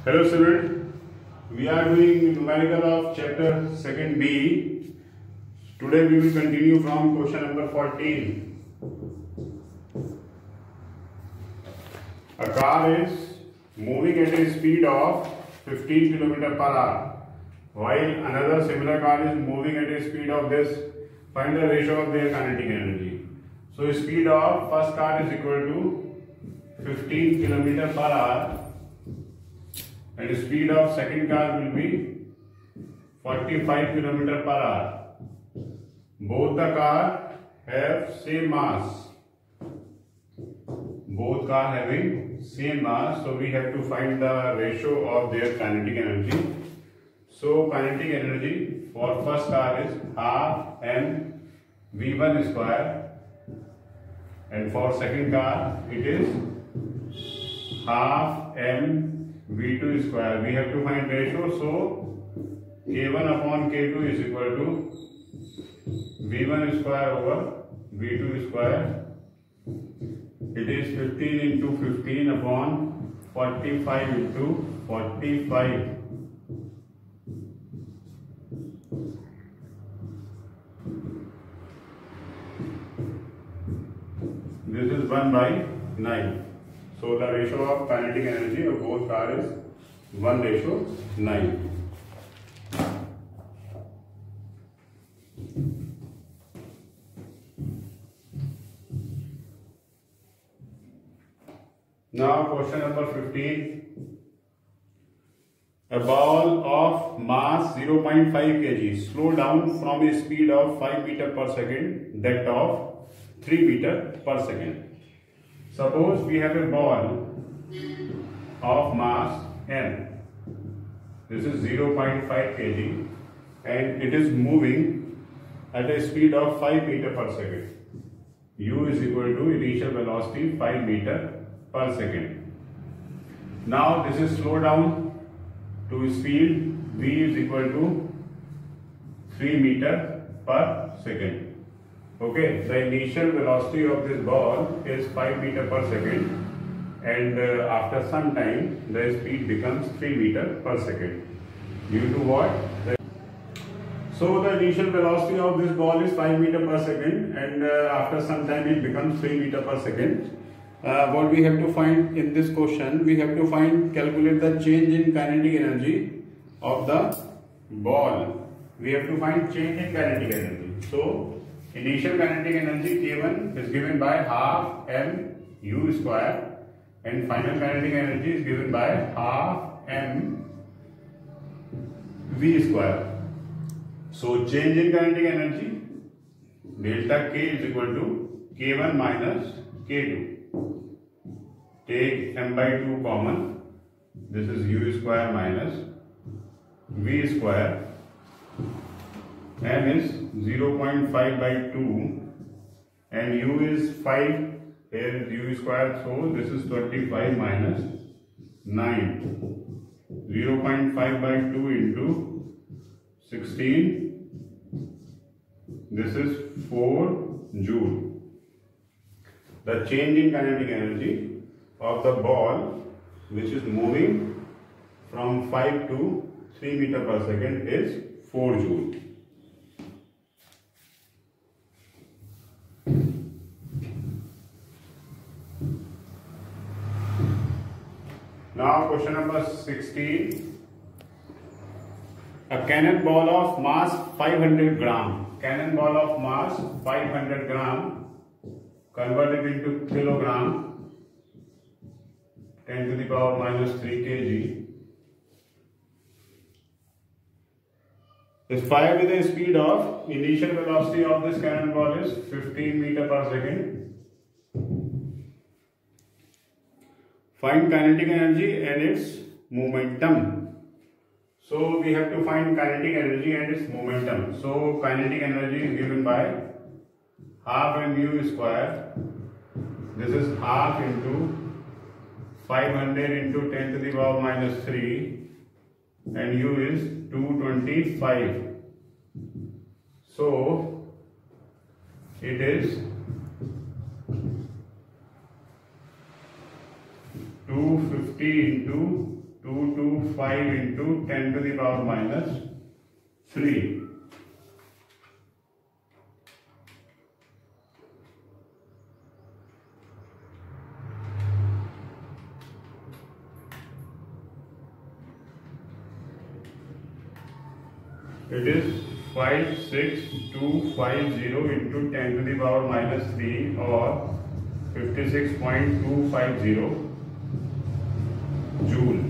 Hello students, we are doing numerical of chapter 2nd B. Today we will continue from question number 14. A car is moving at a speed of 15 km per hour, while another similar car is moving at a speed of this. Find the ratio of their kinetic energy. So speed of first car is equal to 15 km per hour. And speed of second car will be 45 km per hour. Both the car have same mass. Both car having same mass, so we have to find the ratio of their kinetic energy. So kinetic energy for first car is half mv1 square, and for second car it is half mv2 square. We have to find ratio, so k1 upon k2 is equal to v1 square over v2 square. It is 15 into 15 upon 45 into 45. This is 1 by 9. So the ratio of kinetic energy of both cars is 1:9. Now question number 15. A ball of mass 0.5 kg slow down from a speed of 5 meter per second, that of 3 meter per second. Suppose we have a ball of mass m. This is 0.5 kg and it is moving at a speed of 5 meter per second. U is equal to initial velocity 5 meter per second. Now this is slow down to speed v is equal to 3 meter per second. Okay, the initial velocity of this ball is 5 meter per second, and after some time the speed becomes 3 meter per second. Due to what? So the initial velocity of this ball is 5 meter per second, and after some time it becomes 3 meter per second. What we have to find in this question, we have to calculate the change in kinetic energy of the ball. We have to find change in kinetic energy. So initial kinetic energy K1 is given by half mu square, and final kinetic energy is given by half mv square. So change in kinetic energy delta K is equal to K1 minus K2. Take m by 2 common. This is u square minus v square. M is 0.5 by 2 and u is 5. Here is u square, so this is 25 minus 9. 0.5 by 2 into 16. This is 4 joule. The change in kinetic energy of the ball, which is moving from 5 to 3 meter per second, is 4 joule. Now question number 16. A cannonball of mass 500 gram. Cannonball of mass 500 gram converted into kilogram, 10 to the power minus 3 kg, is fired with a speed of, initial velocity of this cannonball is 15 meter per second. Find kinetic energy and its momentum. So we have to find kinetic energy and its momentum. So kinetic energy is given by half mu square. This is half into 500 into 10 to the power minus 3, and u is 225. So it is 250 into 225 into 10 to the power minus 3. It is 56250 into 10 to the power minus 3 or 56.250 joule.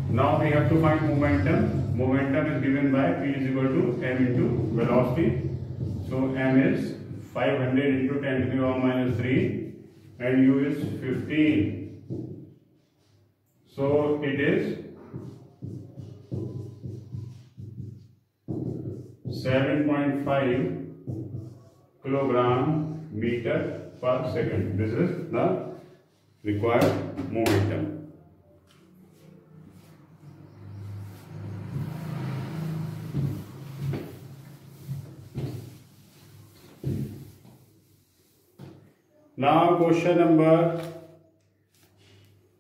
Now we have to find momentum. Momentum is given by P is equal to m into velocity. So m is 500 into 10 to the power minus 3 and u is 15. So it is 7.5 kilogram meter per second. This is the required momentum. Now question number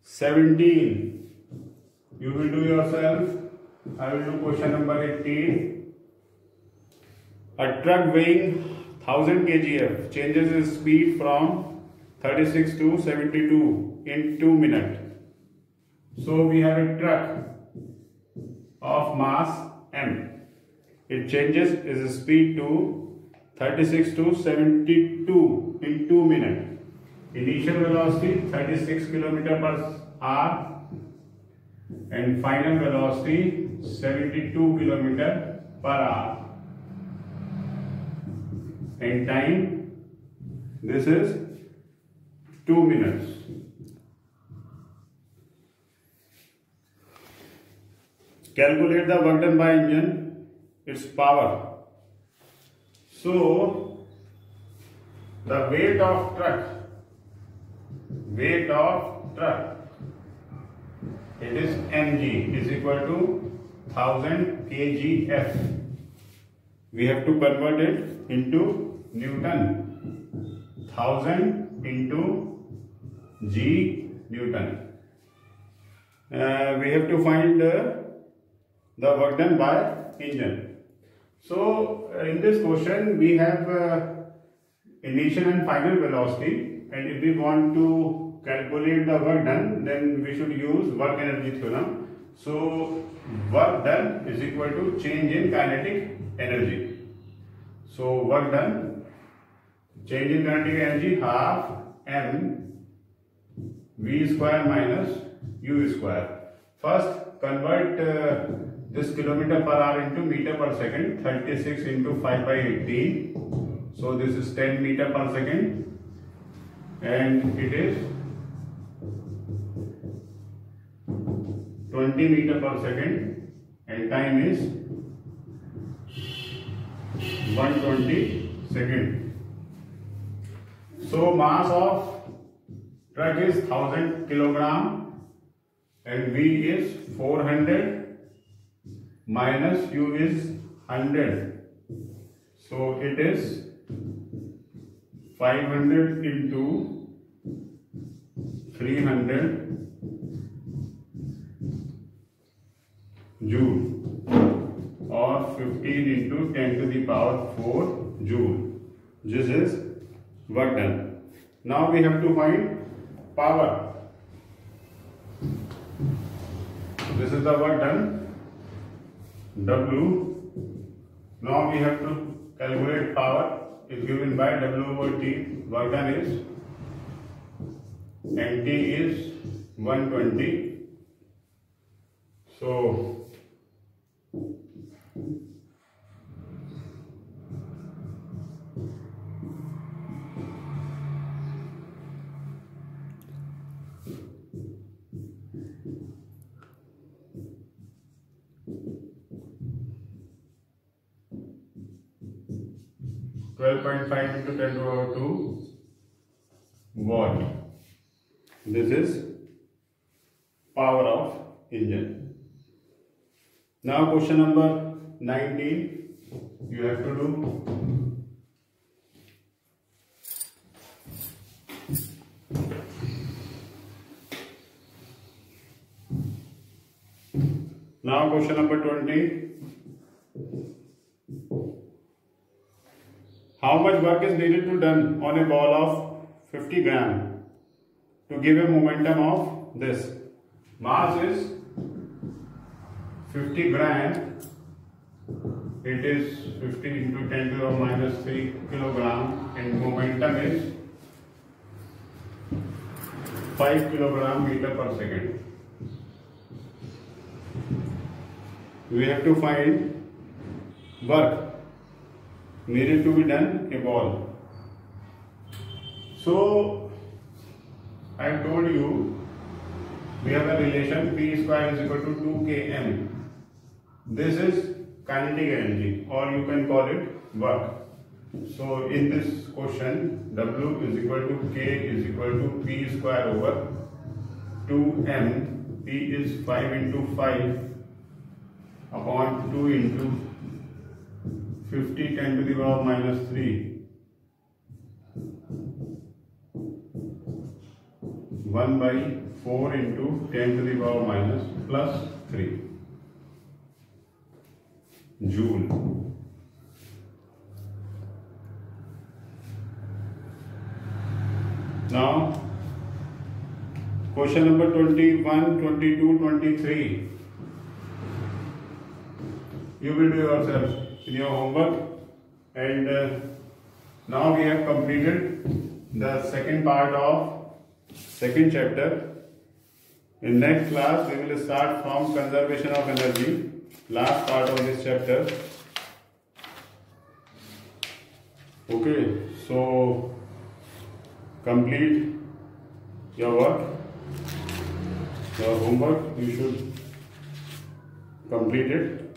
17. You will do yourself. I will do question number 18. A truck weighing 1000 kgf changes its speed from 36 to 72 in 2 minutes. So we have a truck of mass m. It changes its speed to 36 to 72 in 2 minutes. Initial velocity 36 km per hour and final velocity 72 km per hour. And time, this is 2 minutes. Calculate the work done by engine, its power. So, the weight of truck, it is mg is equal to 1000 kgf. We have to convert it into Newton. 1000 into G Newton. We have to find the work done by engine. So in this question we have initial and final velocity, and if we want to calculate the work done, then we should use work energy theorem. So work done is equal to change in kinetic energy. So work done, change in kinetic energy, half m v square minus u square. First convert this kilometer per hour into meter per second. 36 into 5 by 18. So this is 10 meter per second, and it is 20 meter per second, and time is 120 seconds. So mass of truck is 1000 kilogram and V is 400 minus U is 100. So it is 500 into 300 joule or 15 into 10 to the power 4 joule. This is work done. Now we have to find power. This is the work done, W. Now we have to calculate power. Is given by W over T. Work done is, and T is 120. So 12.5 into 10 to the power 2 watt. This is power of engine. Now question number 19 you have to do. Now question number 20. How much work is needed to done on a ball of 50 gram to give a momentum of this? Mass is 50 gram. It is 50 into 10 to the minus 3 kilogram, and momentum is 5 kilogram meter per second. We have to find work needed to be done a ball. So I told you we have a relation P square is equal to 2km. This is kinetic energy, or you can call it work. So in this question, W is equal to K is equal to P square over 2m. P is 5 into 5 upon 2 into 50 10 to the power minus 3. 1 by 4 into 10 to the power minus plus 3 joule. Now question number 21, 22, 23. You will do yourself in your homework, and now we have completed the second part of second chapter. In next class we will start from conservation of energy, last part of this chapter. Okay, so complete your work, your homework. You should complete it.